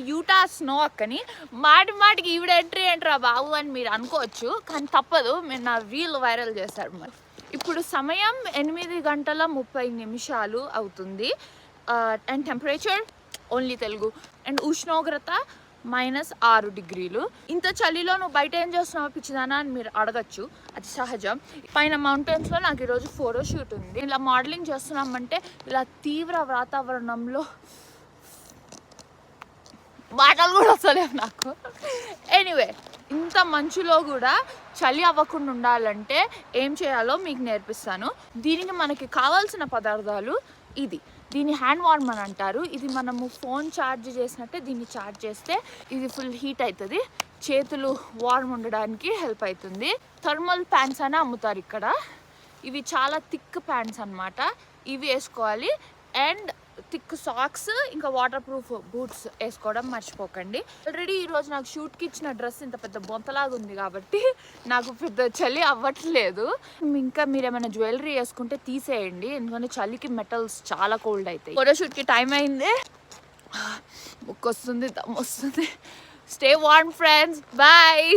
Utah snow అక్కని మాటికి ఈవిడ ఎంట్రీ ఏంట్రా బాబు అని మీరు అనుకోవచ్చు, కానీ తప్పదు, మీరు నా రీల్ వైరల్ చేశారు. మరి ఇప్పుడు సమయం 8:30 అవుతుంది. And temperature only Telugu. And ఉష్ణోగ్రత -6 డిగ్రీలు. ఇంత చలిలో నువ్వు బయట ఏం చేస్తున్నావు పిచ్చిదానా అని మీరు అడగచ్చు, అది సహజం. పైన మౌంటైన్స్లో నాకు ఈరోజు ఫోటోషూట్ ఉంది. ఇలా మోడలింగ్ చేస్తున్నామంటే ఇలా తీవ్ర వాతావరణంలో మాటలు కూడా వస్తలేవు నాకు. ఎనీవే, ఇంత మంచులో కూడా చలి అవ్వకుండా ఉండాలంటే ఏం చేయాలో మీకు నేర్పిస్తాను. దీనికి మనకి కావాల్సిన పదార్థాలు దీన్ని హ్యాండ్ వార్మర్ అంటారు. ఇది మనము ఫోన్ ఛార్జ్ చేసినట్టే దీన్ని ఛార్జ్ చేస్తే ఇది ఫుల్ హీట్ అవుతుంది, చేతులు వార్మ్ ఉండడానికి హెల్ప్ అవుతుంది. థర్మల్ ప్యాంట్స్ అని అమ్ముతారు ఇక్కడ. ఇవి చాలా థిక్ ప్యాంట్స్ అన్నమాట, ఇవి వేసుకోవాలి. అండ్ థిక్ సాక్స్, ఇంకా వాటర్ ప్రూఫ్ బూట్స్ వేసుకోవడం మర్చిపోకండి. ఆల్రెడీ ఈరోజు నాకు షూట్కి ఇచ్చిన డ్రెస్ ఇంత పెద్ద బొంతలాగా ఉంది కాబట్టి నాకు పెద్ద చలి అవ్వట్లేదు. ఇంకా మీరు ఏమైనా జ్యువెలరీ వేసుకుంటే తీసేయండి, ఎందుకంటే చలికి మెటల్స్ చాలా కోల్డ్ అవుతాయి. ఫోటోషూట్కి టైం అయింది, ముక్కు వస్తుంది, దమ్ వస్తుంది. Stay warm friends, bye.